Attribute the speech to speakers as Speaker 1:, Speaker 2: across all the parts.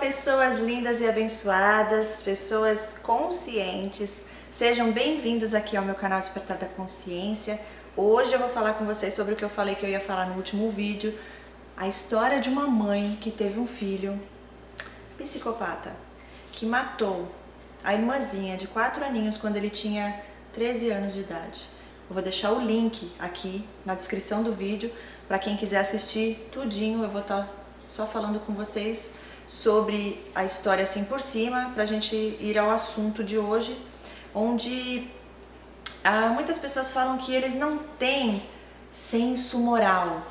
Speaker 1: pessoas lindas e abençoadas, pessoas conscientes. Sejam bem-vindos aqui ao meu canal Despertar da Consciência. Hoje eu vou falar com vocês sobre o que eu falei que eu ia falar no último vídeo. A história de uma mãe que teve um filho psicopata, que matou a irmãzinha de 4 aninhos quando ele tinha 13 anos de idade. Eu vou deixar o link aqui na descrição do vídeo para quem quiser assistir tudinho. Eu vou estar só falando com vocês sobre a história assim por cima, para a gente ir ao assunto de hoje, onde muitas pessoas falam que eles não têm senso moral,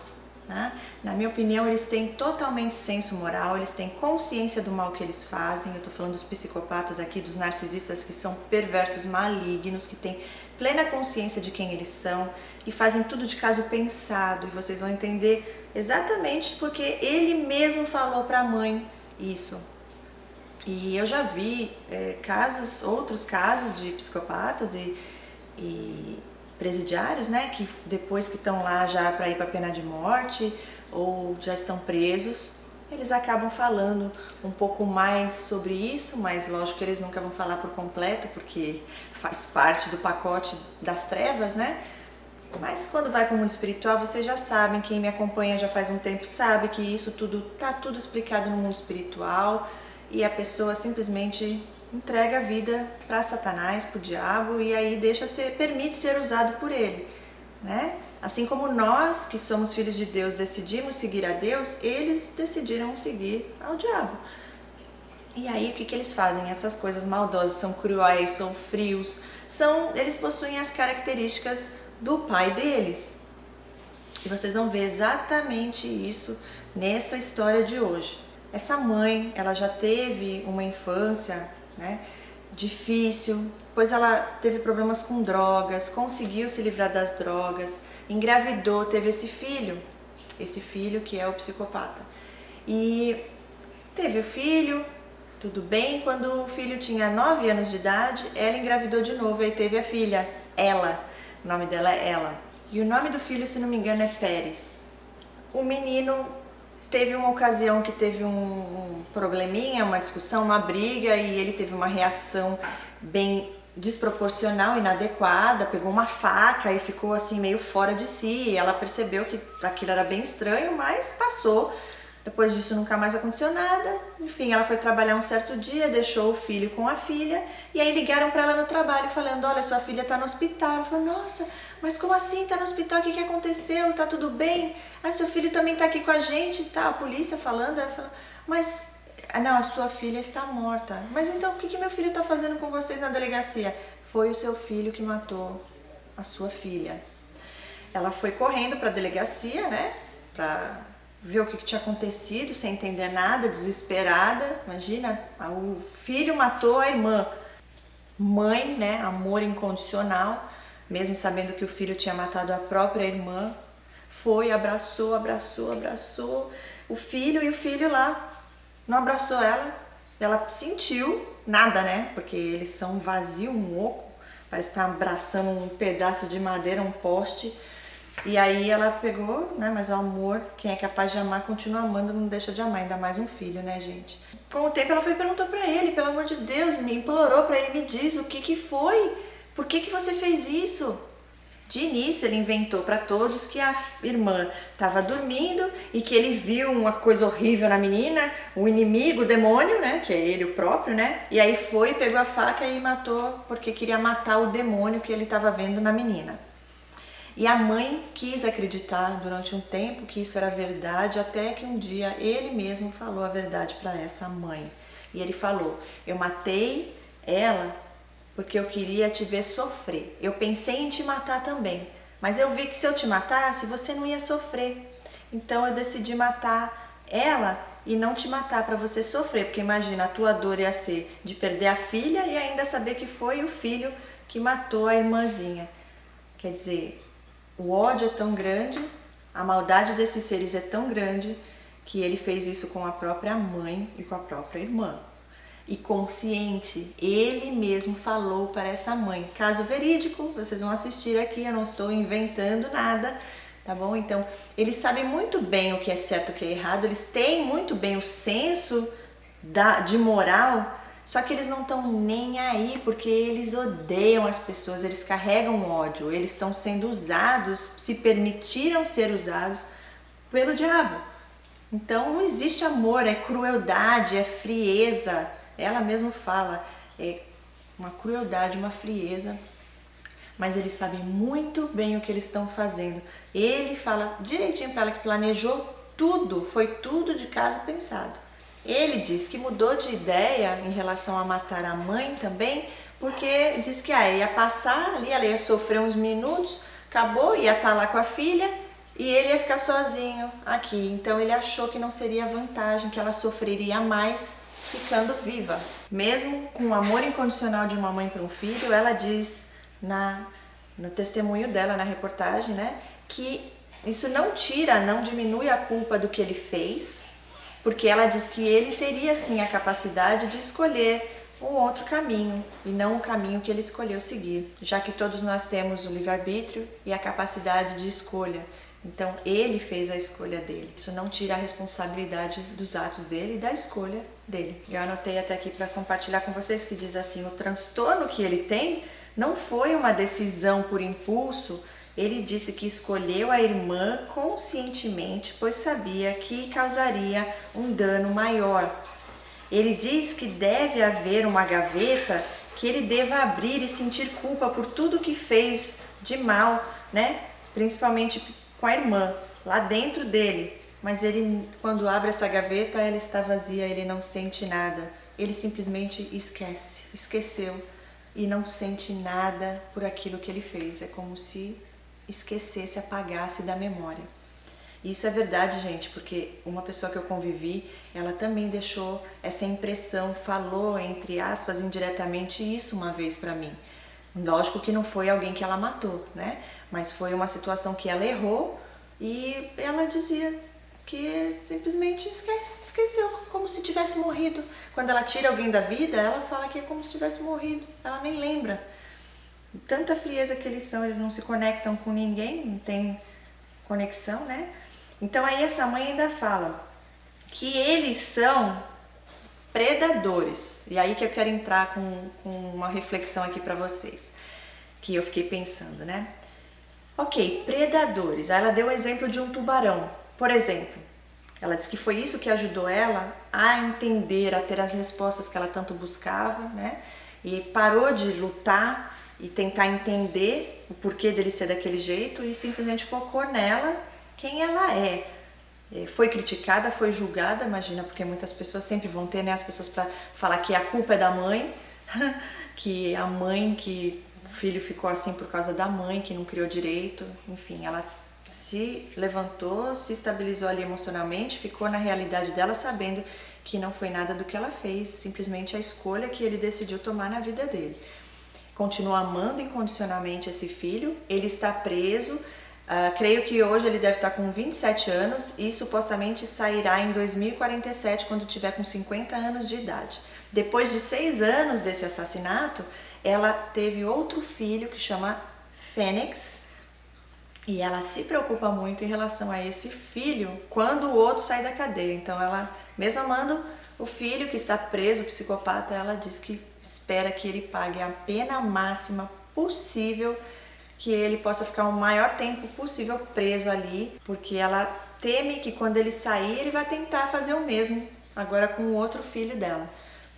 Speaker 1: né? Na minha opinião, eles têm totalmente senso moral, eles têm consciência do mal que eles fazem. Eu tô falando dos psicopatas aqui, dos narcisistas que são perversos, malignos, que têm plena consciência de quem eles são e fazem tudo de caso pensado, e vocês vão entender exatamente porque ele mesmo falou para a mãe isso. E eu já vi outros casos de psicopatas e presidiários, né, que depois que estão lá já para ir para a pena de morte ou já estão presos, eles acabam falando um pouco mais sobre isso, mas lógico que eles nunca vão falar por completo, porque faz parte do pacote das trevas, né? Mas quando vai para o mundo espiritual, vocês já sabem, quem me acompanha já faz um tempo sabe que isso tudo tá tudo explicado no mundo espiritual, e a pessoa simplesmente entrega a vida para Satanás, para o diabo, e aí permite ser usado por ele, né? Assim como nós, que somos filhos de Deus, decidimos seguir a Deus, eles decidiram seguir ao diabo. E aí o que eles fazem? Essas coisas maldosas, são cruéis, são frios, eles possuem as características do pai deles. E vocês vão ver exatamente isso nessa história de hoje. Essa mãe, ela já teve uma infância, né, difícil, pois ela teve problemas com drogas, conseguiu se livrar das drogas, engravidou, teve esse filho que é o psicopata. E teve o filho, tudo bem, quando o filho tinha 9 anos de idade, ela engravidou de novo, aí teve a filha, Ela. O nome dela é Ela. E o nome do filho, se não me engano, é Pérez. O menino teve uma ocasião que teve um probleminha, uma discussão, uma briga, e ele teve uma reação bem desproporcional, inadequada, pegou uma faca e ficou assim meio fora de si. Ela percebeu que aquilo era bem estranho, mas passou. Depois disso nunca mais aconteceu nada. Enfim, ela foi trabalhar um certo dia, deixou o filho com a filha, e aí ligaram para ela no trabalho falando: olha, sua filha está no hospital. Ela falou: nossa, mas como assim está no hospital? O que aconteceu? Tá tudo bem? Ah, seu filho também está aqui com a gente, tá? A polícia falando. Ela falou: mas não, a sua filha está morta. Mas então o que meu filho está fazendo com vocês na delegacia? Foi o seu filho que matou a sua filha. Ela foi correndo para a delegacia, né, para ver o que tinha acontecido, sem entender nada, desesperada. Imagina, o filho matou a irmã. Mãe, né, amor incondicional, mesmo sabendo que o filho tinha matado a própria irmã, foi, abraçou o filho, e o filho lá não abraçou ela. Ela sentiu nada, né, porque eles são vazio, um oco, parece estar abraçando um pedaço de madeira, um poste. E aí ela pegou, né, mas o amor, quem é capaz de amar continua amando, não deixa de amar, ainda mais um filho, né, gente? Com o tempo ela foi e perguntou pra ele: pelo amor de Deus, me implorou pra ele: me diz o que foi, por que você fez isso? De início ele inventou pra todos que a irmã estava dormindo e que ele viu uma coisa horrível na menina, o inimigo, o demônio, né, que é ele o próprio, né? E aí foi, pegou a faca e matou porque queria matar o demônio que ele estava vendo na menina. E a mãe quis acreditar durante um tempo que isso era verdade, até que um dia ele mesmo falou a verdade para essa mãe. E ele falou: eu matei ela porque eu queria te ver sofrer. Eu pensei em te matar também, mas eu vi que se eu te matasse, você não ia sofrer. Então eu decidi matar ela e não te matar para você sofrer, porque imagina, a tua dor ia ser de perder a filha e ainda saber que foi o filho que matou a irmãzinha. Quer dizer, o ódio é tão grande, a maldade desses seres é tão grande, que ele fez isso com a própria mãe e com a própria irmã. E consciente, ele mesmo falou para essa mãe. Caso verídico, vocês vão assistir aqui, eu não estou inventando nada, tá bom? Então, eles sabem muito bem o que é certo e o que é errado, eles têm muito bem o senso de moral, só que eles não estão nem aí, porque eles odeiam as pessoas, eles carregam ódio, eles estão sendo usados, se permitiram ser usados pelo diabo. Então não existe amor, é crueldade, é frieza. Ela mesma fala, é uma crueldade, uma frieza. Mas eles sabem muito bem o que eles estão fazendo. Ele fala direitinho para ela que planejou tudo, foi tudo de caso pensado. Ele diz que mudou de ideia em relação a matar a mãe também, porque diz que ia passar ali, ela ia sofrer uns minutos, acabou, ia estar lá com a filha e ele ia ficar sozinho aqui. Então ele achou que não seria vantagem, que ela sofreria mais ficando viva. Mesmo com o amor incondicional de uma mãe para um filho, ela diz no testemunho dela, na reportagem, né, que isso não tira, não diminui a culpa do que ele fez, porque ela diz que ele teria sim a capacidade de escolher um outro caminho e não o caminho que ele escolheu seguir, já que todos nós temos o livre-arbítrio e a capacidade de escolha. Então ele fez a escolha dele. Isso não tira a responsabilidade dos atos dele e da escolha dele. Eu anotei até aqui para compartilhar com vocês que diz assim: o transtorno que ele tem não foi uma decisão por impulso. Ele disse que escolheu a irmã conscientemente, pois sabia que causaria um dano maior. Ele diz que deve haver uma gaveta que ele deva abrir e sentir culpa por tudo que fez de mal, né? Principalmente com a irmã, lá dentro dele. Mas ele, quando abre essa gaveta, ela está vazia, ele não sente nada. Ele simplesmente esqueceu e não sente nada por aquilo que ele fez. É como se esquecesse, apagasse da memória. Isso é verdade, gente, porque uma pessoa que eu convivi, ela também deixou essa impressão, falou, entre aspas, indiretamente isso uma vez pra mim. Lógico que não foi alguém que ela matou, né? Mas foi uma situação que ela errou e ela dizia que simplesmente esqueceu, como se tivesse morrido. Quando ela tira alguém da vida, ela fala que é como se tivesse morrido, ela nem lembra. Tanta frieza que eles são, eles não se conectam com ninguém, não tem conexão, né? Então aí essa mãe ainda fala que eles são predadores. E aí que eu quero entrar com uma reflexão aqui para vocês, que eu fiquei pensando, né? Ok, predadores. Aí ela deu o exemplo de um tubarão, por exemplo. Ela disse que foi isso que ajudou ela a entender, a ter as respostas que ela tanto buscava, né? E parou de lutar e tentar entender o porquê dele ser daquele jeito e simplesmente focou nela, quem ela é. Foi criticada, foi julgada, imagina, porque muitas pessoas sempre vão ter, né, as pessoas para falar que a culpa é da mãe, que a mãe, que o filho ficou assim por causa da mãe, que não criou direito, enfim, ela se levantou, se estabilizou ali emocionalmente, ficou na realidade dela sabendo que não foi nada do que ela fez, simplesmente a escolha que ele decidiu tomar na vida dele. Continua amando incondicionalmente esse filho, ele está preso, creio que hoje ele deve estar com 27 anos e supostamente sairá em 2047, quando tiver com 50 anos de idade. Depois de 6 anos desse assassinato, ela teve outro filho que chama Fênix e ela se preocupa muito em relação a esse filho quando o outro sai da cadeia. Então ela, mesmo amando o filho que está preso, o psicopata, ela diz que espera que ele pague a pena máxima possível, que ele possa ficar o maior tempo possível preso ali, porque ela teme que quando ele sair, ele vai tentar fazer o mesmo, agora com o outro filho dela,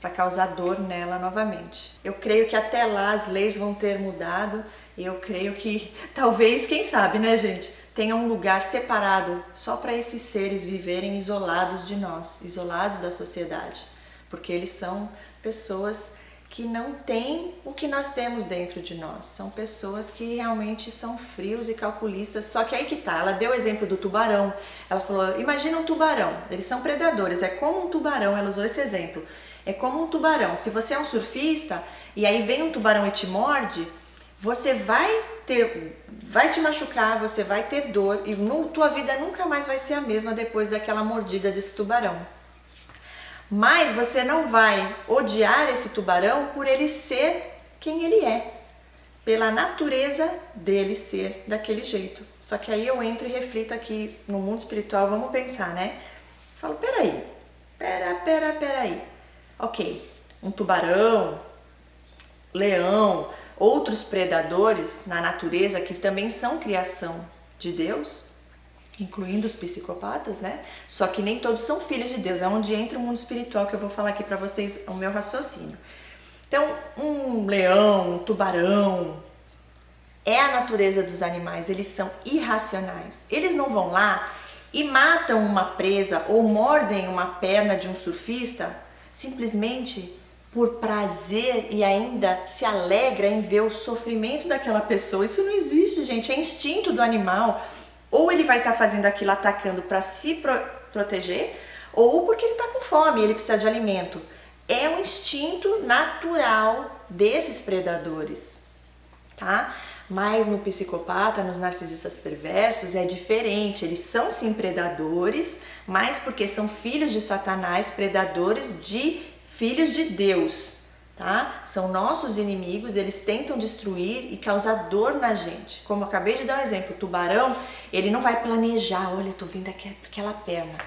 Speaker 1: para causar dor nela novamente. Eu creio que até lá as leis vão ter mudado, e eu creio que talvez, quem sabe, né, gente, tenha um lugar separado só para esses seres viverem isolados de nós, isolados da sociedade, porque eles são pessoas que não têm o que nós temos dentro de nós. São pessoas que realmente são frios e calculistas. Só que aí que tá, ela deu o exemplo do tubarão. Ela falou, imagina um tubarão, eles são predadores, é como um tubarão, ela usou esse exemplo. É como um tubarão, se você é um surfista e aí vem um tubarão e te morde, você vai te machucar, você vai ter dor e tua vida nunca mais vai ser a mesma depois daquela mordida desse tubarão. Mas você não vai odiar esse tubarão por ele ser quem ele é, pela natureza dele ser daquele jeito. Só que aí eu entro e reflito aqui no mundo espiritual, vamos pensar, né? Falo, peraí. Ok, um tubarão, leão, outros predadores na natureza que também são criação de Deus, incluindo os psicopatas, né? Só que nem todos são filhos de Deus, é onde entra o mundo espiritual que eu vou falar aqui pra vocês, o meu raciocínio. Então, um leão, um tubarão, é a natureza dos animais, eles são irracionais. Eles não vão lá e matam uma presa ou mordem uma perna de um surfista simplesmente por prazer e ainda se alegra em ver o sofrimento daquela pessoa. Isso não existe, gente, é instinto do animal. Ou ele vai estar fazendo aquilo atacando para se proteger, ou porque ele está com fome, ele precisa de alimento. É um instinto natural desses predadores, tá? Mas no psicopata, nos narcisistas perversos, é diferente. Eles são sim predadores, mas porque são filhos de Satanás, predadores de filhos de Deus, tá? São nossos inimigos, eles tentam destruir e causar dor na gente. Como eu acabei de dar um exemplo, o tubarão, ele não vai planejar, olha, eu tô vindo aquela perna.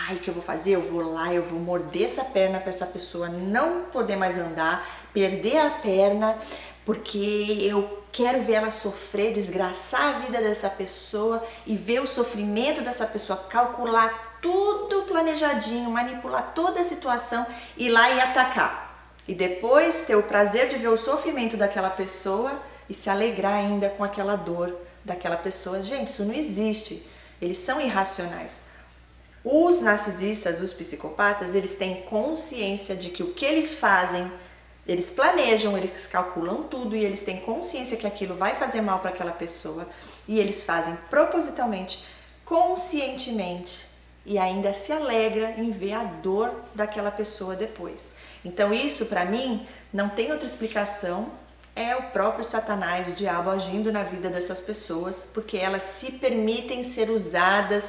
Speaker 1: Ai, o que eu vou fazer? Eu vou lá, eu vou morder essa perna para essa pessoa não poder mais andar, perder a perna, porque eu quero ver ela sofrer, desgraçar a vida dessa pessoa e ver o sofrimento dessa pessoa, calcular tudo planejadinho, manipular toda a situação, ir lá e atacar. E depois ter o prazer de ver o sofrimento daquela pessoa e se alegrar ainda com aquela dor daquela pessoa. Gente, isso não existe. Eles são irracionais. Os narcisistas, os psicopatas, eles têm consciência de que o que eles fazem, eles planejam, eles calculam tudo e eles têm consciência que aquilo vai fazer mal para aquela pessoa e eles fazem propositalmente, conscientemente e ainda se alegra em ver a dor daquela pessoa depois. Então isso para mim não tem outra explicação, é o próprio Satanás, o diabo agindo na vida dessas pessoas, porque elas se permitem ser usadas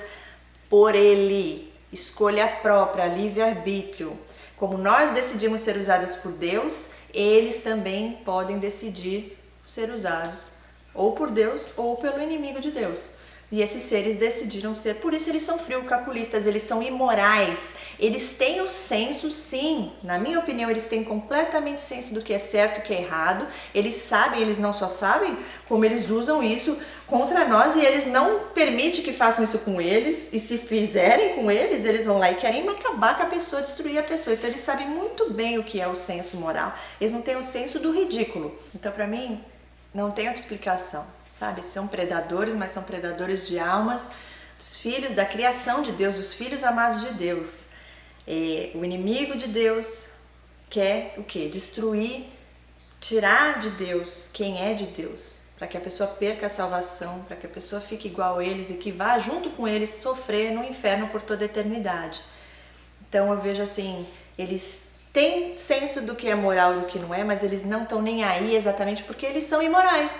Speaker 1: por ele, escolha própria, livre-arbítrio. Como nós decidimos ser usadas por Deus, eles também podem decidir ser usados ou por Deus ou pelo inimigo de Deus. E esses seres decidiram ser, por isso eles são frios, calculistas, eles são imorais. Eles têm o senso, sim, na minha opinião, eles têm completamente senso do que é certo e o que é errado. Eles sabem, eles não só sabem, como eles usam isso contra nós e eles não permitem que façam isso com eles. E se fizerem com eles, eles vão lá e querem acabar com a pessoa, destruir a pessoa. Então eles sabem muito bem o que é o senso moral. Eles não têm o senso do ridículo. Então para mim, não tem outra explicação. Sabe, são predadores, mas são predadores de almas, dos filhos, da criação de Deus, dos filhos amados de Deus. O inimigo de Deus quer o quê? Destruir, tirar de Deus quem é de Deus, para que a pessoa perca a salvação, para que a pessoa fique igual a eles e que vá junto com eles sofrer no inferno por toda a eternidade. Então eu vejo assim, eles têm senso do que é moral e do que não é, mas eles não estão nem aí exatamente porque eles são imorais.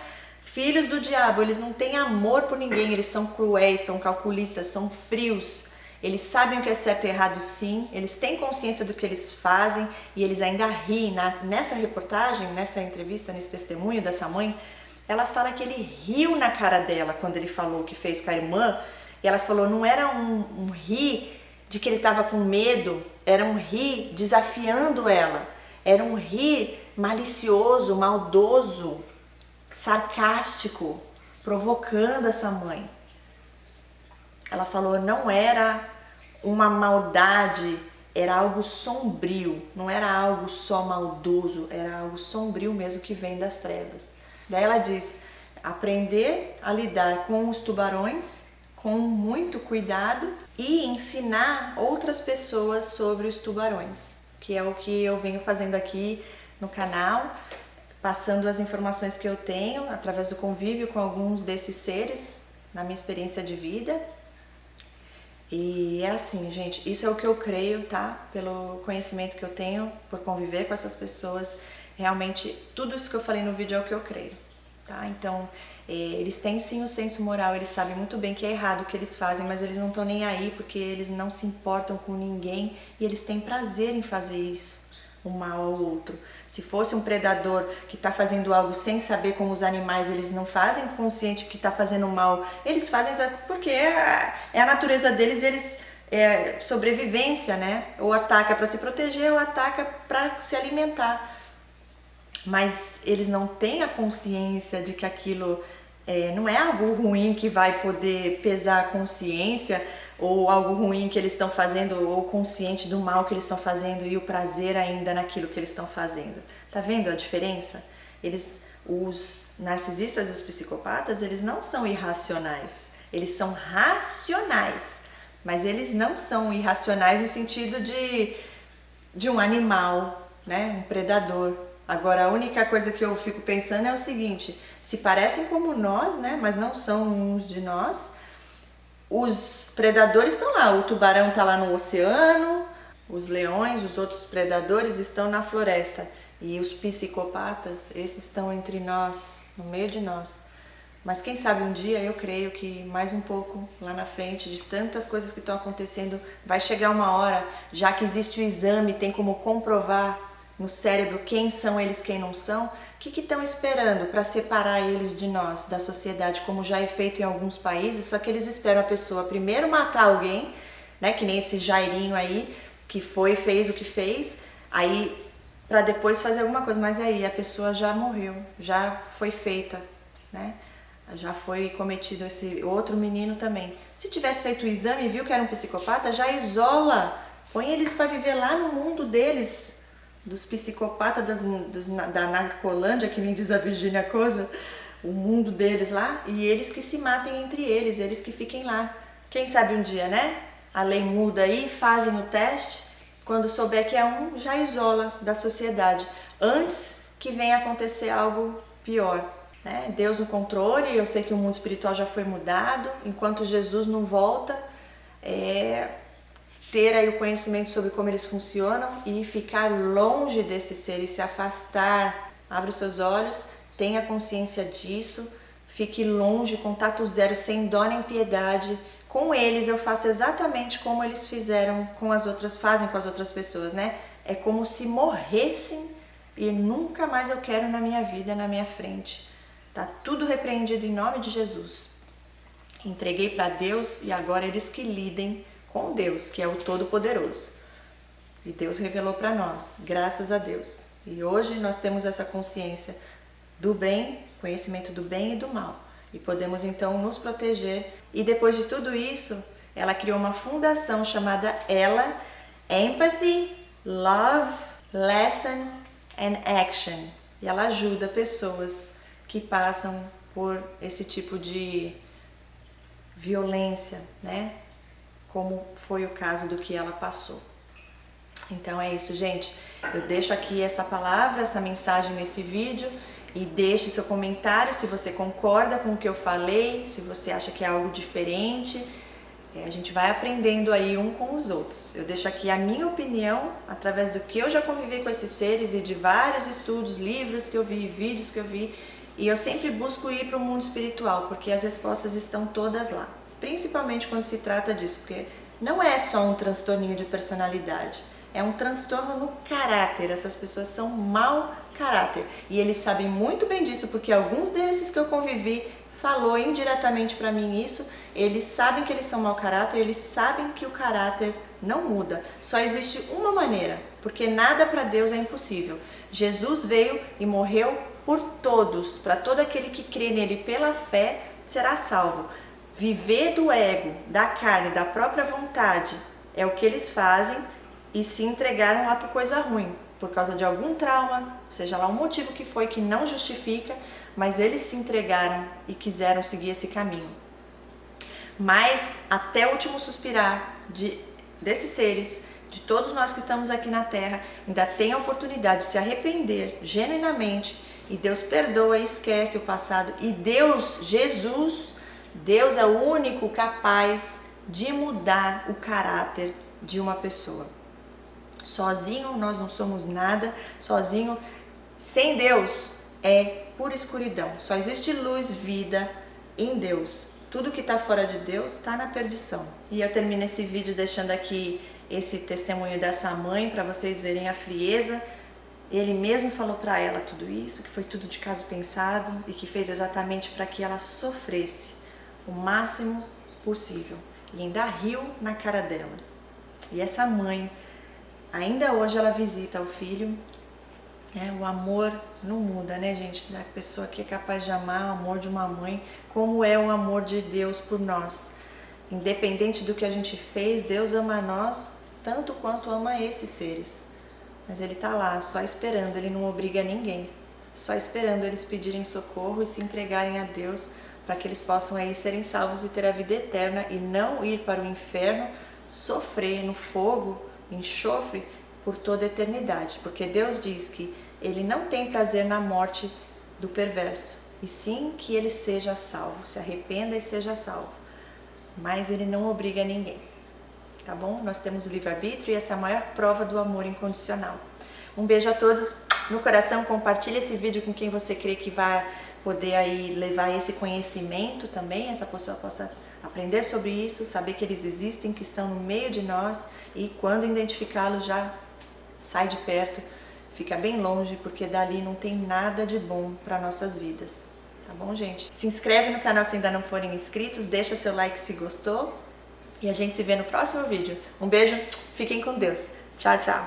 Speaker 1: Filhos do diabo, eles não têm amor por ninguém, eles são cruéis, são calculistas, são frios. Eles sabem o que é certo e errado sim, eles têm consciência do que eles fazem e eles ainda riem. Nessa reportagem, nessa entrevista, nesse testemunho dessa mãe, ela fala que ele riu na cara dela quando ele falou o que fez com a irmã. E ela falou, não era um rir de que ele estava com medo, era um rir desafiando ela. Era um rir malicioso, maldoso, sarcástico, provocando essa mãe. Ela falou, não era uma maldade, era algo sombrio, não era algo só maldoso, era algo sombrio mesmo que vem das trevas. Daí ela diz, aprender a lidar com os tubarões com muito cuidado e ensinar outras pessoas sobre os tubarões, que é o que eu venho fazendo aqui no canal, passando as informações que eu tenho através do convívio com alguns desses seres, na minha experiência de vida. E é assim, gente, isso é o que eu creio, tá? Pelo conhecimento que eu tenho, por conviver com essas pessoas, realmente tudo isso que eu falei no vídeo é o que eu creio, tá? Então, eles têm sim o senso moral, eles sabem muito bem que é errado o que eles fazem, mas eles não estão nem aí porque eles não se importam com ninguém e eles têm prazer em fazer isso, um mal ao outro. Se fosse um predador que está fazendo algo sem saber, como os animais, eles não fazem consciente que está fazendo mal, eles fazem porque é a natureza deles, eles sobrevivência, né? Ou ataca para se proteger ou ataca para se alimentar. Mas eles não têm a consciência de que aquilo não é algo ruim que vai poder pesar a consciência, ou algo ruim que eles estão fazendo, ou consciente do mal que eles estão fazendo e o prazer ainda naquilo que eles estão fazendo. Tá vendo a diferença? Os narcisistas e os psicopatas, eles não são irracionais, eles são racionais, mas eles não são irracionais no sentido de um animal, né? Um predador. Agora, a única coisa que eu fico pensando é o seguinte: se parecem como nós, né, mas não são uns de nós, os predadores estão lá, o tubarão está lá no oceano, os leões, os outros predadores estão na floresta, e os psicopatas, esses estão entre nós, no meio de nós. Mas quem sabe um dia, eu creio que mais um pouco lá na frente, de tantas coisas que estão acontecendo, vai chegar uma hora, já que existe o exame, tem como comprovar no cérebro quem são eles, quem não são, o que estão esperando para separar eles de nós, da sociedade, como já é feito em alguns países, só que eles esperam a pessoa primeiro matar alguém, né, que nem esse Jairinho aí, que fez o que fez, aí para depois fazer alguma coisa, mas aí a pessoa já morreu, já foi feita, né? Já foi cometido esse outro menino também. Se tivesse feito o exame e viu que era um psicopata, já isola, põe eles para viver lá no mundo deles, dos psicopatas, da Narcolândia, que nem diz a Virgínia Cosa, o mundo deles lá, e eles que se matem entre eles que fiquem lá. Quem sabe um dia, né? A lei muda aí, fazem o teste, quando souber que é um, já isola da sociedade, antes que venha acontecer algo pior. Né? Deus no controle, eu sei que o mundo espiritual já foi mudado, enquanto Jesus não volta, ter aí o conhecimento sobre como eles funcionam e ficar longe desses seres, se afastar, abre os seus olhos, tenha consciência disso, fique longe, contato zero, sem dó nem piedade. Com eles eu faço exatamente como eles fazem com as outras pessoas, né? É como se morressem e nunca mais eu quero na minha vida, na minha frente. Tá tudo repreendido em nome de Jesus. Entreguei para Deus e agora eles que lidem com Deus, que é o Todo-Poderoso. E Deus revelou para nós, graças a Deus. E hoje nós temos essa consciência do bem, conhecimento do bem e do mal. E podemos então nos proteger. E depois de tudo isso, ela criou uma fundação chamada Ela, Empathy, Love, Lesson and Action. E ela ajuda pessoas que passam por esse tipo de violência, né? Como foi o caso do que ela passou. Então é isso, gente. Eu deixo aqui essa palavra, essa mensagem nesse vídeo e deixe seu comentário se você concorda com o que eu falei, se você acha que é algo diferente. A gente vai aprendendo aí um com os outros. Eu deixo aqui a minha opinião através do que eu já convivi com esses seres e de vários estudos, livros que eu vi, vídeos que eu vi. E eu sempre busco ir para o mundo espiritual, porque as respostas estão todas lá. Principalmente quando se trata disso, porque não é só um transtorninho de personalidade, é um transtorno no caráter. Essas pessoas são mau caráter e eles sabem muito bem disso, porque alguns desses que eu convivi falou indiretamente para mim isso. Eles sabem que eles são mau caráter, eles sabem que o caráter não muda. Só existe uma maneira, porque nada para Deus é impossível. Jesus veio e morreu por todos, para todo aquele que crê nele pela fé será salvo. Viver do ego, da carne, da própria vontade é o que eles fazem e se entregaram lá por coisa ruim, por causa de algum trauma, seja lá o motivo que foi, que não justifica, mas eles se entregaram e quiseram seguir esse caminho. Mas até o último suspirar desses seres, de todos nós que estamos aqui na Terra, ainda tem a oportunidade de se arrepender genuinamente, e Deus perdoa e esquece o passado. E Deus, Jesus, Deus é o único capaz de mudar o caráter de uma pessoa. Sozinho nós não somos nada, sozinho, sem Deus, é pura escuridão. Só existe luz, vida em Deus. Tudo que está fora de Deus está na perdição. E eu termino esse vídeo deixando aqui esse testemunho dessa mãe para vocês verem a frieza. Ele mesmo falou para ela tudo isso, que foi tudo de caso pensado e que fez exatamente para que ela sofresse o máximo possível. e ainda riu na cara dela. E essa mãe, ainda hoje ela visita o filho. O amor não muda, né, gente? A pessoa que é capaz de amar o amor de uma mãe, como é o amor de Deus por nós. Independente do que a gente fez, Deus ama nós tanto quanto ama esses seres. Mas Ele tá lá, só esperando, Ele não obriga ninguém. Só esperando eles pedirem socorro e se entregarem a Deus para que eles possam aí serem salvos e ter a vida eterna e não ir para o inferno, sofrer no fogo, enxofre, por toda a eternidade. Porque Deus diz que Ele não tem prazer na morte do perverso, e sim que ele seja salvo, se arrependa e seja salvo. Mas Ele não obriga ninguém, tá bom? Nós temos o livre-arbítrio e essa é a maior prova do amor incondicional. Um beijo a todos no coração, compartilhe esse vídeo com quem você crê que vai poder aí levar esse conhecimento também, essa pessoa possa aprender sobre isso, saber que eles existem, que estão no meio de nós, e quando identificá-los já sai de perto, fica bem longe, porque dali não tem nada de bom para nossas vidas. Tá bom, gente? Se inscreve no canal se ainda não forem inscritos, deixa seu like se gostou, e a gente se vê no próximo vídeo. Um beijo, fiquem com Deus. Tchau, tchau!